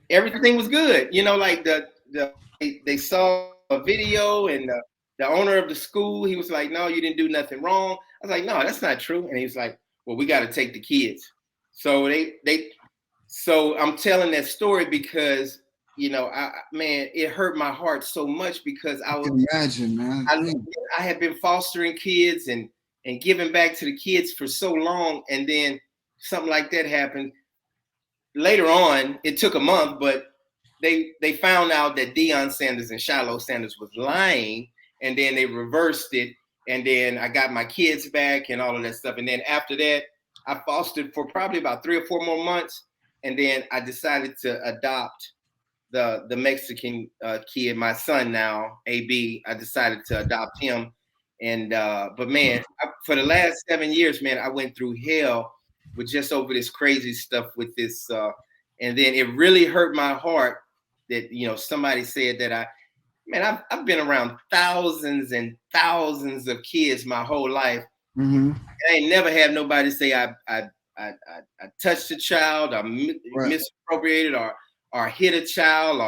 everything was good. You know, like they saw a video, and the owner of the school, he was like, "No, you didn't do nothing wrong." I was like, "No, that's not true." And he was like, "Well, we got to take the kids." So so I'm telling that story because, you know, man, it hurt my heart so much because I can imagine, man. I had been fostering kids and giving back to the kids for so long, and then something like that happened. Later on, it took a month, but they found out that Deion Sanders and Shiloh Sanders was lying, and then they reversed it, and then I got my kids back and all of that stuff. And then after that, I fostered for probably about 3 or 4 more months, and then I decided to adopt the Mexican kid, my son now, AB. I decided to adopt him, and but man, for the last 7 years, man, I went through hell with just over this crazy stuff with this, and then it really hurt my heart that, you know, somebody said that I've been around thousands and thousands of kids my whole life. I ain't never had nobody say I touched a child, or misappropriated, or hit a child,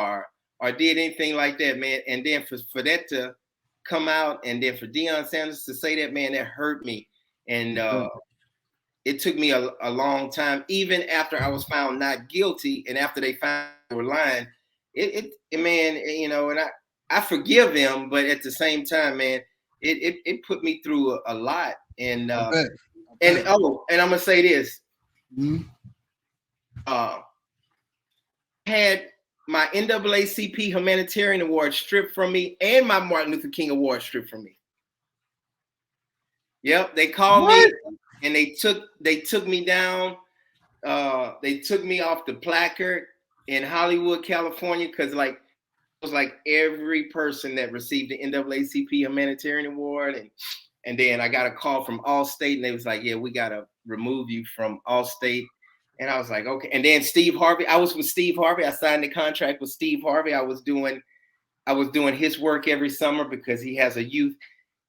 or did anything like that, man. And then for that to come out, and then for Deion Sanders to say that, man, that hurt me. And it took me a long time, even after I was found not guilty, and after they found they were lying. It man, you know, and I forgive them, but at the same time, man, it put me through a lot. And and I'm gonna say this. Had my NAACP Humanitarian Award stripped from me, and my Martin Luther King Award stripped from me. Yep, they called me, and they took me down. They took me off the placard in Hollywood, California, because like it was like every person that received the NAACP Humanitarian Award, and then I got a call from Allstate, and they was like, "Yeah, we gotta remove you from Allstate." And I was like, "Okay." And then Steve Harvey, I was with Steve Harvey. I signed the contract with Steve Harvey. I was doing his work every summer because he has a youth.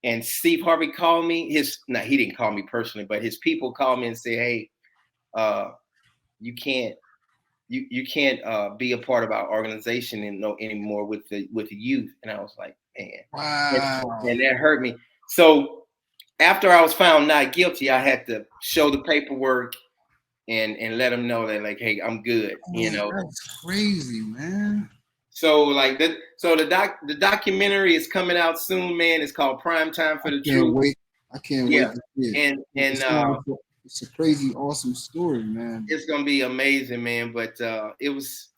And Steve Harvey called me. He didn't call me personally, but his people called me and said, "Hey, you can't be a part of our organization anymore with the youth." And I was like, "Man, wow." And that hurt me. So after I was found not guilty, I had to show the paperwork and let them know that, like, hey, I'm good. You know, that's crazy, man. So like that, so the documentary is coming out soon, man. It's called Prime Time for the Truth. Wait. I can't wait to see it. It's a crazy, awesome story, man. It's gonna be amazing, man. But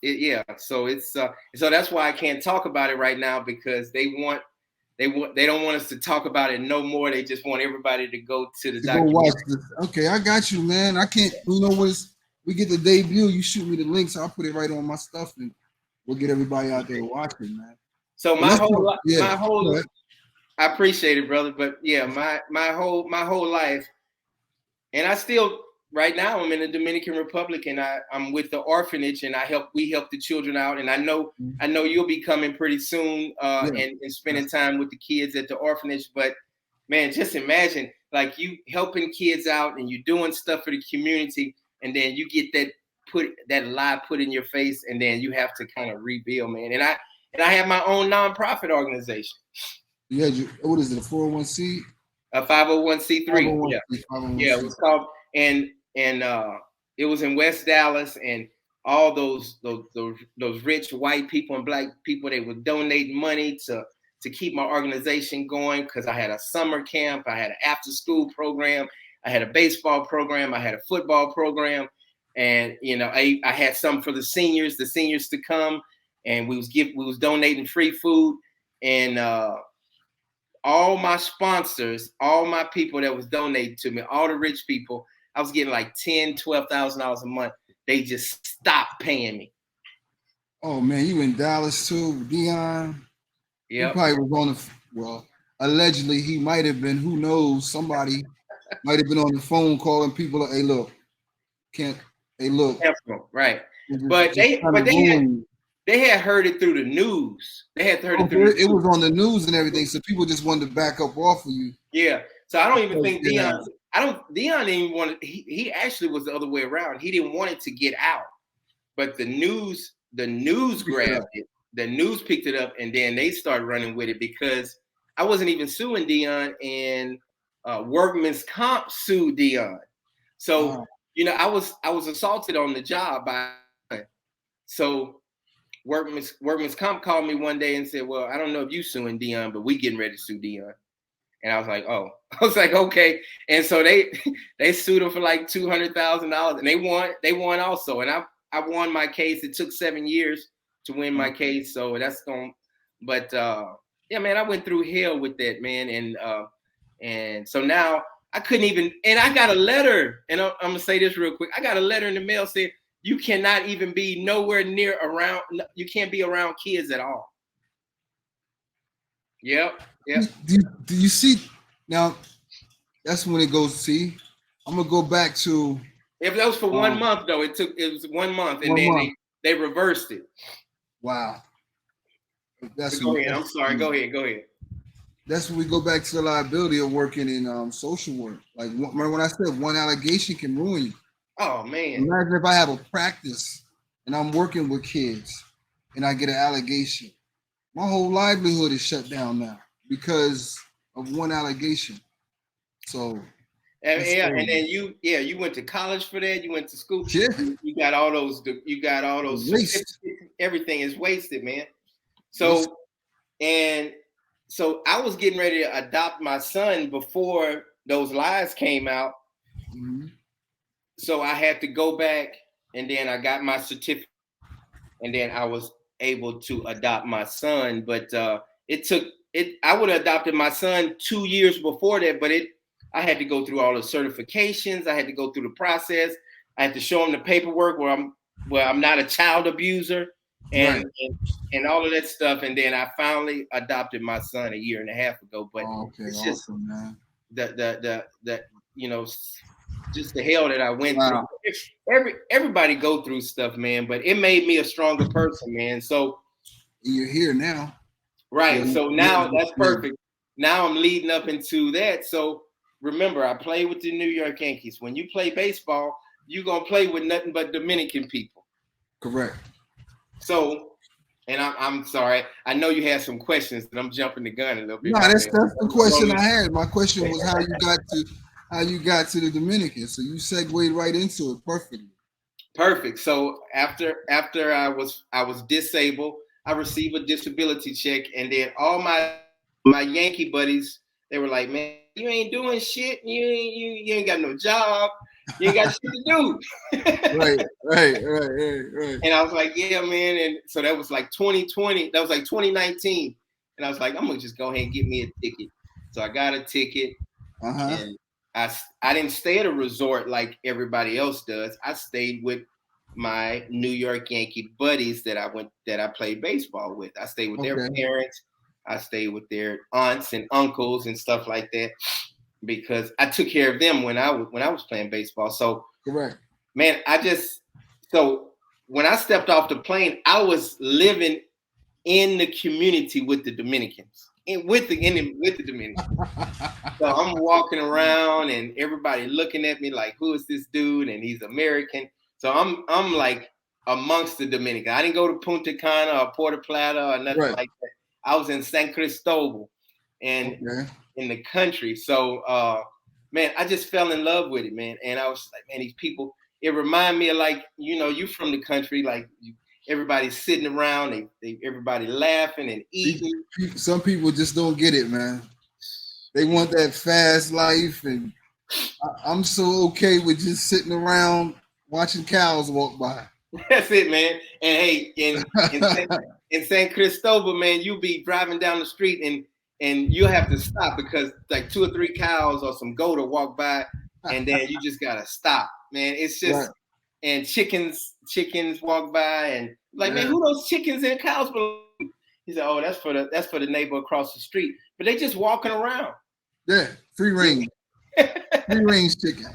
yeah. So it's so that's why I can't talk about it right now, because they don't want us to talk about it no more. They just want everybody to go to the documentary. Go watch this. Okay, I got you, man. I can't. You know what? We get the debut. You shoot me the links. I'll put it right on my stuff, and we'll get everybody out there watching, man. So my whole I appreciate it, brother. But yeah, my whole life, and I still right now I'm in the Dominican Republic, and I'm with the orphanage, and we help the children out. And I know you'll be coming pretty soon, and spending time with the kids at the orphanage. But man, just imagine like you helping kids out and you doing stuff for the community, and then you get that lie put in your face, and then you have to kind of rebuild, man. And I have my own nonprofit organization. Yeah, what is it? A 401c? A 501c3. 501c3. Yeah, it was called, and it was in West Dallas, and all those rich white people and black people, they would donate money to keep my organization going, because I had a summer camp, I had an after school program, I had a baseball program, I had a football program, and you know I had some for the seniors to come, and we was donating free food, and all my sponsors, all my people that was donating to me, all the rich people, I was getting like $10,000-$12,000 a month. They just stopped paying me. Oh man, you in Dallas too, DarJean? Yeah. He probably was allegedly he might have been. Who knows? Somebody might have been on the phone calling people. Hey, look, right? But they had heard it through the news. They had heard it through. It was on the news and everything, so people just wanted to back up off of you. Yeah. So I don't even think DarJean. DarJean didn't even want it. He actually was the other way around. He didn't want it to get out, but the news grabbed it. The news picked it up, and then they started running with it, because I wasn't even suing DarJean, and Workman's Comp sued DarJean. So you know, I was assaulted on the job by. So Workman's Comp called me one day and said, "Well, I don't know if you suing DarJean, but we getting ready to sue DarJean." And I was like, "Oh," I was like, "Okay." And so they sued him for like $200,000, and they won also. And I won my case. It took 7 years to win my case, so that's going. But yeah, man, I went through hell with that, man, and so now I couldn't even. And I got a letter, and I'm gonna say this real quick. I got a letter in the mail saying you cannot even be nowhere near around. You can't be around kids at all. Yep. Do you see now? That's when it goes. See, I'm gonna go back to. If that was for 1 month, though, it was 1 month, and then they reversed it. Wow. Go ahead. I'm sorry. Go ahead. That's when we go back to the liability of working in social work. Like, remember when I said one allegation can ruin you? Oh man! Imagine if I have a practice and I'm working with kids and I get an allegation. My whole livelihood is shut down now because of one allegation. So. And then you went to college for that. You went to school. Yeah. You got all those. Everything is wasted, man. So, so I was getting ready to adopt my son before those lies came out. Mm-hmm. So I had to go back, and then I got my certificate, and then I was able to adopt my son. But it took it. I would have adopted my son 2 years before that, but I had to go through all the certifications. I had to go through the process. I had to show him the paperwork where I'm not a child abuser and all of that stuff. And then I finally adopted my son 1.5 years ago. But it's just awesome, man. The you know, just the hell that I went through. Everybody go through stuff, man. But it made me a stronger person, man. So you're here now, right? So now that's perfect. Now I'm leading up into that. So. Remember, I played with the New York Yankees. When you play baseball, you're going to play with nothing but Dominican people. Correct. So And I'm sorry. I know you had some questions, and I'm jumping the gun a little bit. No, that's the question I had. My question was how you got to the Dominican. So you segued right into it perfectly. Perfect. So after I was disabled, I received a disability check, and then all my Yankee buddies, they were like, "Man, you ain't doing shit. You ain't got no job. You ain't got shit to do." Right. And I was like, "Yeah, man." And so that was like 2020. That was like 2019. And I was like, "I'm gonna just go ahead and get me a ticket." So I got a ticket, and I didn't stay at a resort like everybody else does. I stayed with my New York Yankee buddies that I played baseball with. I stayed with their parents. I stayed with their aunts and uncles and stuff like that because I took care of them when I was playing baseball. So correct. Man, so when I stepped off the plane, I was living in the community with the Dominicans. With the Dominicans. So I'm walking around and everybody looking at me like, who is this dude? And he's American. So I'm like amongst the Dominicans. I didn't go to Punta Cana or Puerto Plata or nothing like that. I was in San Cristobal and in the country. So man, I just fell in love with it, man. And I was like, man, these people, it reminded me of like, you from the country, like everybody's sitting around, everybody laughing and eating. Some people just don't get it, man. They want that fast life, and I'm so okay with just sitting around watching cows walk by. That's it, man. And hey, in San Cristobal, man, you'll be driving down the street and you'll have to stop because like 2 or 3 cows or some goat will walk by, and then you just gotta stop, man. It's just and chickens walk by and like, man, who those chickens and cows belong to? He said, oh, that's for the neighbor across the street. But they just walking around. Yeah, free range. Free range chicken.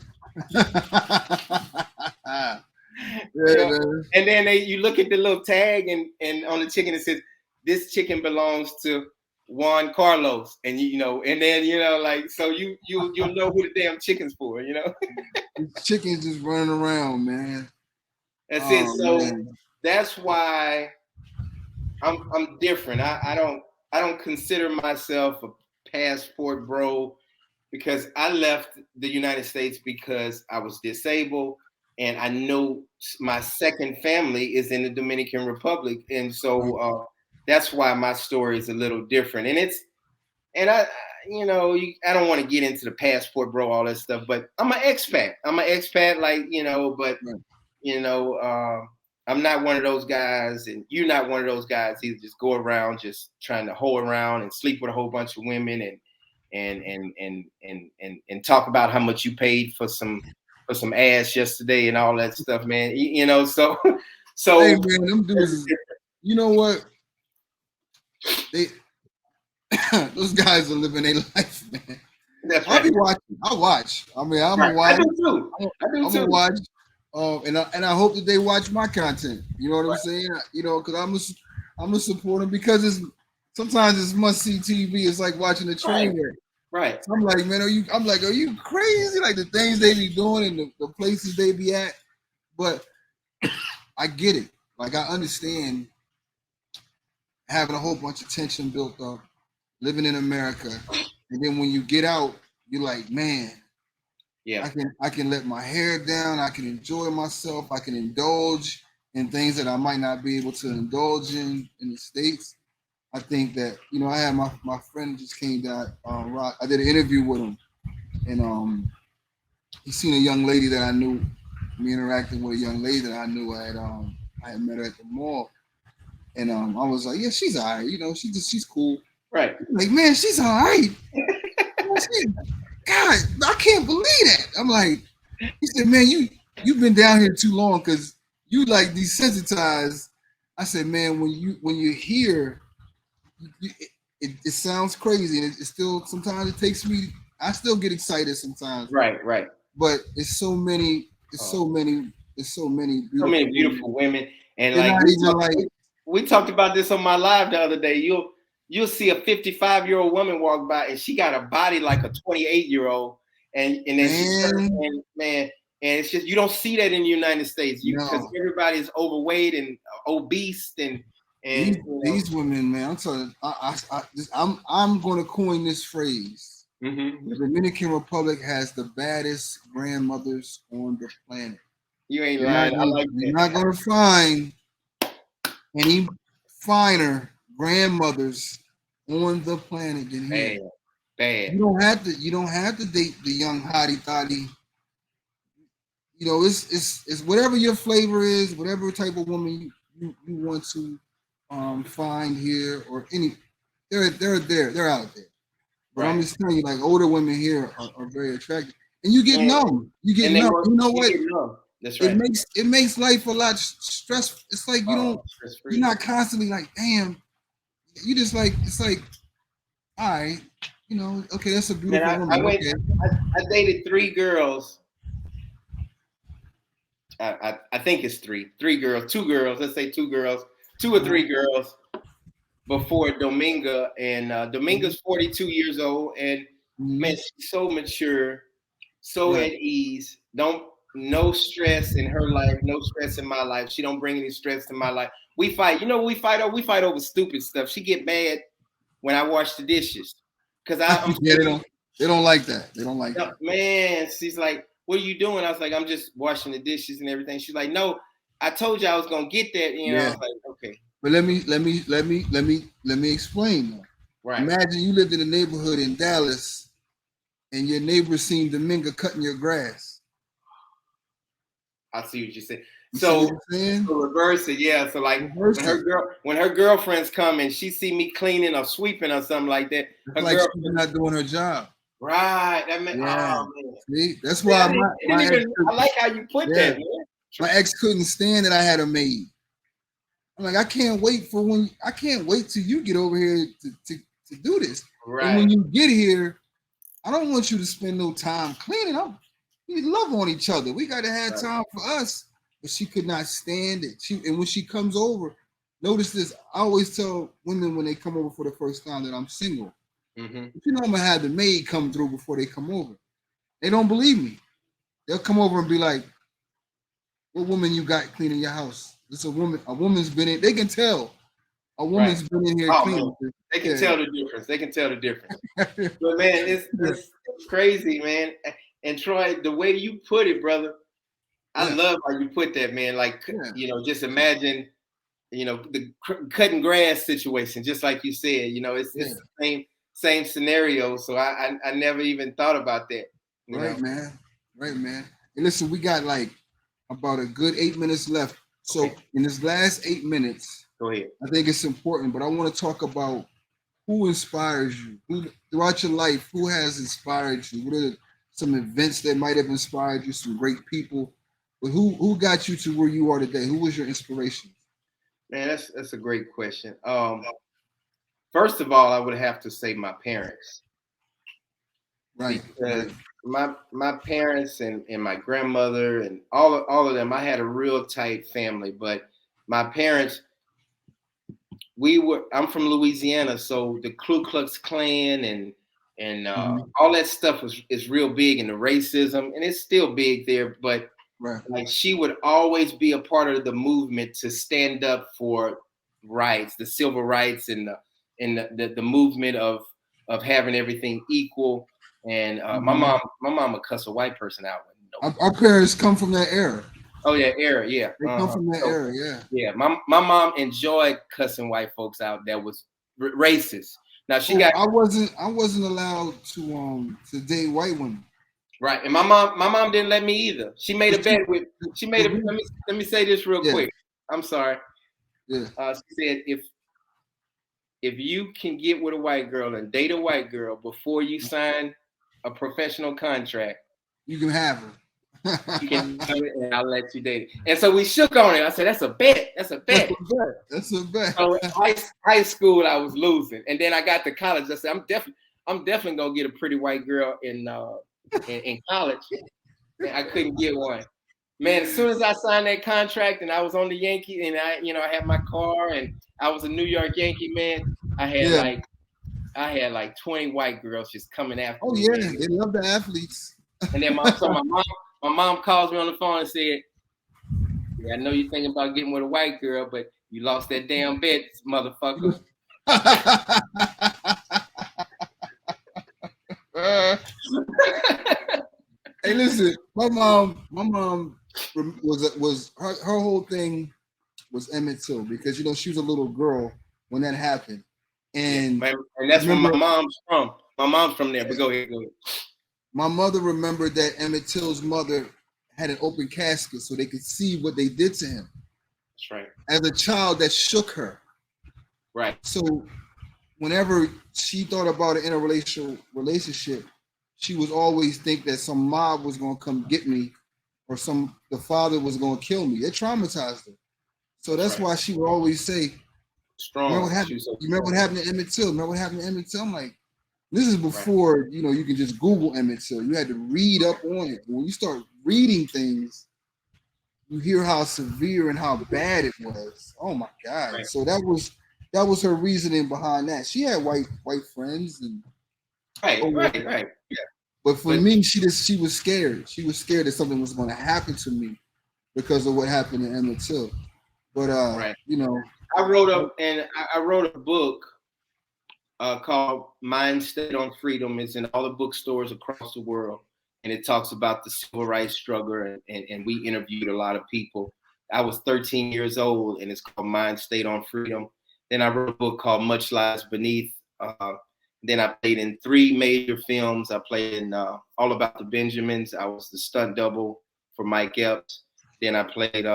And then you look at the little tag and on the chicken it says this chicken belongs to Juan Carlos, and and then like so you'll know who the damn chicken's for, Chickens just running around, man. That's it. So that's why I'm different. I don't consider myself a passport bro because I left the United States because I was disabled. And I know my second family is in the Dominican Republic, and so that's why my story is a little different. And I don't want to get into the passport, bro, all that stuff. But I'm an expat. But I'm not one of those guys, and you're not one of those guys. Either just go around just trying to hoe around and sleep with a whole bunch of women and talk about how much you paid for some ass yesterday and all that stuff, man. So hey, man, them dudes, you know what? Those guys are living their life, man. That's I'll be watching. I'll watch. I mean, I'm gonna watch. I do too. I'm gonna watch. And I hope that they watch my content. You know what I'm saying? Because I'm a supporter because sometimes it's must see TV. It's like watching a train wreck. Right. So I'm like, man, are you crazy? Like the things they be doing and the places they be at. But I get it. Like I understand having a whole bunch of tension built up, living in America, and then when you get out, you're like, man, I can let my hair down, I can enjoy myself, I can indulge in things that I might not be able to indulge in the States. I think that, I had my friend just came down, I did an interview with him, and he seen a young lady that I knew, me interacting with a young lady that I knew. I had met her at the mall, and I was like, yeah, she's all right, she's cool. Right. Like, man, she's all right. God, I can't believe that. I'm like, he said, man, you've been down here too long because you like desensitized. I said, man, when you hear, it sounds crazy, and it still sometimes it takes me. I still get excited sometimes. Right. But it's so many beautiful women, and we talked about this on my live the other day. You'll see a 55-year-old woman walk by, and she got a body like a 28-year-old, and then and it's just you don't see that in the United States because everybody is overweight and obese and And these women, man, I'm telling you, I'm going to coin this phrase. The Dominican Republic has the baddest grandmothers on the planet. You ain't lying. I like that. You're not going to find any finer grandmothers on the planet than here. Bad. You don't have to date the young hottie thottie. You know, it's whatever your flavor is, whatever type of woman you want to find here or any. They're out there. But I'm just telling you, like older women here are very attractive, and you get numb. You get numb. You know what? That's right. It makes life a lot stressful. It's like you're not constantly like, damn. You just like it's like, all right, you know, okay, that's a beautiful woman. I dated 3 girls. I think it's 3 girls, 2 girls. Let's say 2 girls, 2 or 3 girls before Dominga, and Dominga's 42 years old, and man, she's so mature, so at ease. No stress in her life, no stress in my life. She don't bring any stress to my life. We fight. You know, we fight over stupid stuff. She get mad when I wash the dishes because they don't like that. They don't like that. Man, she's like, "What are you doing?" I was like, "I'm just washing the dishes and everything." She's like, "No, I told you I was gonna get that." You know, I was like, "Okay." But let me explain though. Right. Imagine you lived in a neighborhood in Dallas, and your neighbor seen Dominga cutting your grass. I see what you're saying. So reverse it, yeah. So like when her girlfriends come and she see me cleaning or sweeping or something like that, her like she's not doing her job. Right. That meant, oh man. See, that's why I like how you put that, man. My ex couldn't stand that I had a maid. I'm like, I can't wait till you get over here to do this. Right. And when you get here, I don't want you to spend no time cleaning up. We love on each other. We got to have time for us. But she could not stand it. And when she comes over, notice this. I always tell women when they come over for the first time that I'm single. But you know I'm gonna have the maid come through before they come over. They don't believe me. They'll come over and be like, "What woman you got cleaning your house?" It's a woman. A woman's been in. They can tell. A woman's been in here cleaning. They can tell the difference. They can tell the difference. But man, it's crazy, man. And Troy, the way you put it, brother, I love how you put that, man. Like, you know, just imagine, you know, the cutting grass situation, just like you said. You know, it's the same scenario. So I never even thought about that. Right, man. And listen, we got like about a good 8 minutes left. So in this last 8 minutes, go ahead. I think it's important, but I want to talk about who inspires you. Who throughout your life, who has inspired you? What are some events that might have inspired you, some great people? But who got you to where you are today? Who was your inspiration? Man, that's a great question. First of all, I would have to say my parents. Right. Because my parents and my grandmother and all of them, I had a real tight family. But my parents, I'm from Louisiana, so the Ku Klux Klan and all that stuff is real big, and the racism, and it's still big there. But like she would always be a part of the movement to stand up for rights, the civil rights, and the movement of having everything equal. And my mom would cuss a white person out. Our parents come from that era. Oh yeah, era, yeah. They come from that era, yeah. Yeah, my mom enjoyed cussing white folks out that was racist. Now I wasn't allowed to date white women. Right, and my mom didn't let me either. She made a bet with. Let me say this real quick. I'm sorry. Yeah. She said if you can get with a white girl and date a white girl before you sign a professional contract, you can have her. You can do it, and I'll let you date it. And so we shook on it. I said, "That's a bet. That's a bet." That's a bet. So in high school, I was losing, and then I got to college. I said, "I'm definitely gonna get a pretty white girl in college." And I couldn't get one. Man, as soon as I signed that contract and I was on the Yankee, and I had my car and I was a New York Yankee, man, I had like 20 white girls just coming after me. Oh yeah, man. They love the athletes. And then my mom calls me on the phone and said, "Yeah, I know you're thinking about getting with a white girl, but You lost that damn bet, motherfucker. Hey, listen, my mom was her whole thing was Emmett Till, because she was a little girl when that happened, and that's where my mom's from. My mom's from there. But go ahead. My mother remembered that Emmett Till's mother had an open casket so they could see what they did to him. That's right. As a child, that shook her. Right. So whenever she thought about an interracial relationship, she would always think that some mob was going to come get me, or the father was going to kill me. It traumatized her. So that's why she would always say, strong. Remember what happened to Emmett Till? Remember what happened to Emmett Till? I'm like, this is before, you can just Google Emmett Till. You had to read up on it. When you start reading things, you hear how severe and how bad it was. Oh my God. Right. So that was her reasoning behind that. She had white friends and right. Yeah. But for me, she was scared. She was scared that something was going to happen to me because of what happened to Emmett Till. But I wrote a book called Mind State on Freedom. It's in all the bookstores across the world, and it talks about the civil rights struggle, and we interviewed a lot of people. I was 13 years old, and it's called Mind State on Freedom. Then I wrote a book called Much Lies Beneath. Then I played in 3 major films. I played in All About the Benjamins. I was the stunt double for Mike Epps. Then I played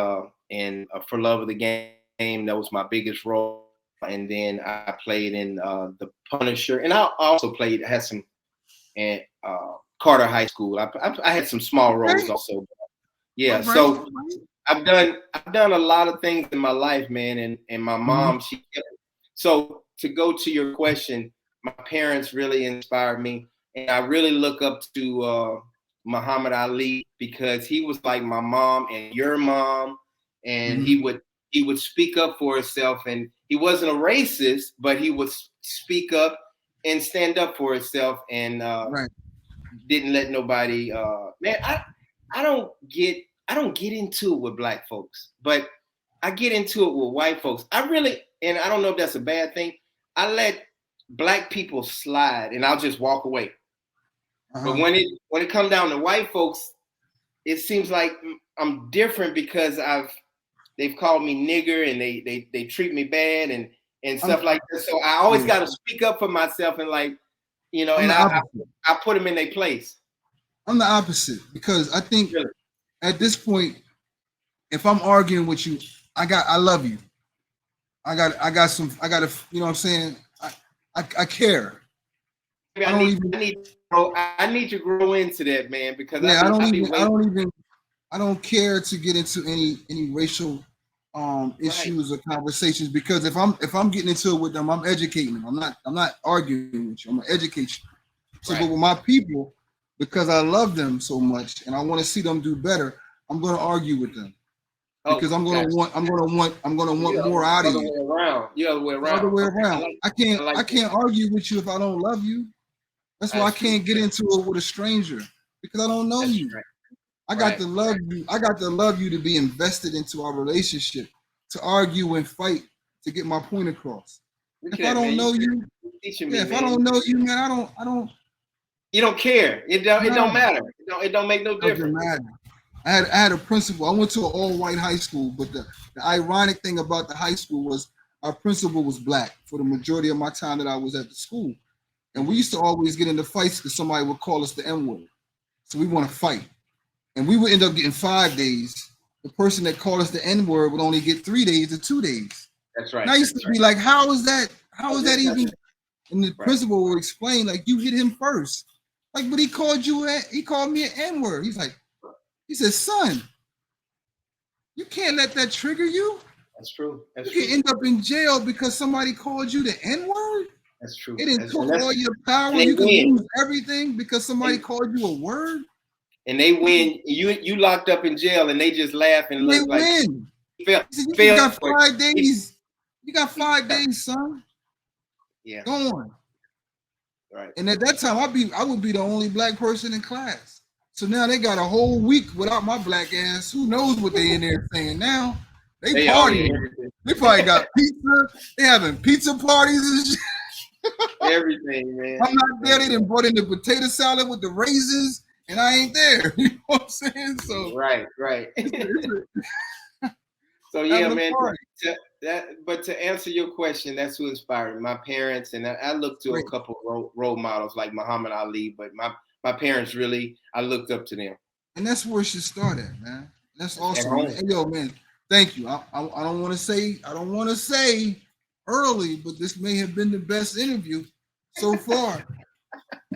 in For Love of the Game. That was my biggest role. And then I played in The Punisher. And I also had some in Carter High School. I had some small roles also. Yeah, so I've done a lot of things in my life, man. And my mom, so to go to your question, my parents really inspired me. And I really look up to Muhammad Ali, because he was like my mom and your mom. And he would speak up for himself, and he wasn't a racist, but he would speak up and stand up for himself, and didn't let nobody. Man, I don't get into it with black folks, but I get into it with white folks. I really, and I don't know if that's a bad thing, I let black people slide, and I'll just walk away. But when it comes down to white folks, it seems like I'm different, because they've called me nigger, and they treat me bad and stuff like that. So I always got to speak up for myself, and and I put them in their place. I'm the opposite, because I think at this point, if I'm arguing with you, I love you. I got to, you know what I'm saying? I care. I need to grow into that, man, because I don't care to get into any racial issues or conversations, because if I'm getting into it with them, I'm educating them. I'm not arguing with you. I'm gonna educate you. So, but with my people, because I love them so much and I want to see them do better, I'm gonna argue with them, because I'm gonna want more out of you. The other way around. I can't argue with you if I don't love you. That's why I can't get into it with a stranger, because I don't know you. Right. I got to love you. I got to love you to be invested into our relationship, to argue and fight to get my point across. If I don't know you, if I don't know you, man, I don't. You don't care. It don't matter. It don't make no difference. I had a principal. I went to an all-white high school, but the ironic thing about the high school was our principal was black for the majority of my time that I was at the school. And we used to always get into fights because somebody would call us the N-word. So we want to fight. And we would end up getting 5 days. The person that called us the N-word would only get 3 days or 2 days. That's right. And I used to be like, how is that even? And the principal would explain, like, you hit him first. Like, but he called me an N-word. He said, son, you can't let that trigger you. That's true. You can end up in jail because somebody called you the N-word. That's true. It didn't took all your power. You can lose everything because somebody called you a word. And they win. You locked up in jail, and they just laugh and look like win. You got 5 days. You got 5 days, son. Yeah. Go on. Right. And at that time, I would be the only black person in class. So now they got a whole week without my black ass. Who knows what they in there saying now? They partying. They probably got pizza. They having pizza parties and shit. Everything, man. I'm not there. They done brought in the potato salad with the raisins, and I ain't there. You know what I'm saying? So right. So yeah, man. But to answer your question, that's who inspired my parents, and I looked to a couple role models like Muhammad Ali, but my parents really, I looked up to them. And that's where it should start at, man. That's awesome. Man. Hey, yo, man, thank you. I don't want to say early, but this may have been the best interview so far.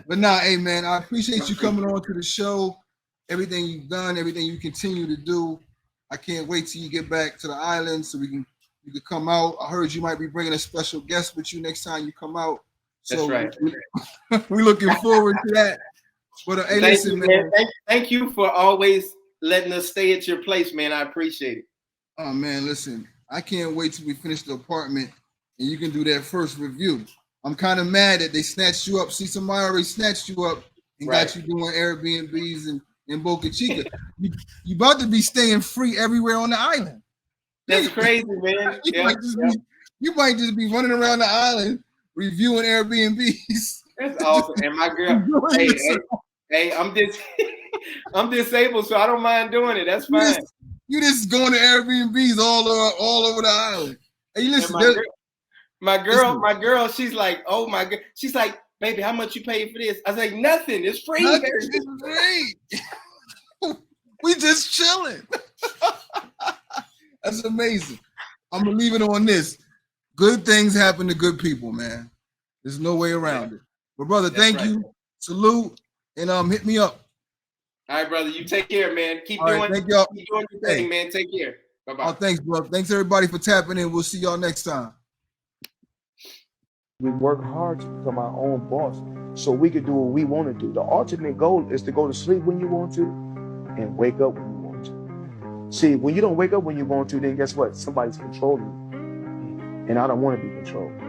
But nah, hey man, I appreciate you coming on to the show. Everything you've done, everything you continue to do. I can't wait till you get back to the island so you can come out. I heard you might be bringing a special guest with you next time you come out. So that's right. We're looking forward to that. But hey, listen, man. Thank you for always letting us stay at your place, man. I appreciate it. Oh man, listen, I can't wait till we finish the apartment and you can do that first review. I'm kind of mad that they snatched you up. See, somebody already snatched you up and got you doing Airbnbs in Boca Chica. You about to be staying free everywhere on the island. That's crazy, man. You might just be running around the island reviewing Airbnbs. That's awesome. And my girl, hey, I'm disabled, so I don't mind doing it. That's fine. You just going to Airbnbs all over the island. Hey, listen, my girl, she's like, oh my God. She's like, baby, how much you paid for this? I was like, nothing. It's free. It's free. We just chilling. That's amazing. I'm gonna leave it on this. Good things happen to good people, man. There's no way around it. But brother, thank you. Salute, and hit me up. All right, brother. You take care, man. Keep doing your thing, man. Take care. Bye-bye. Oh, thanks, bro. Thanks everybody for tapping in. We'll see y'all next time. We work hard to become our own boss so we can do what we want to do. The ultimate goal is to go to sleep when you want to and wake up when you want to. See, when you don't wake up when you want to, then guess what? Somebody's controlling you. And I don't want to be controlled.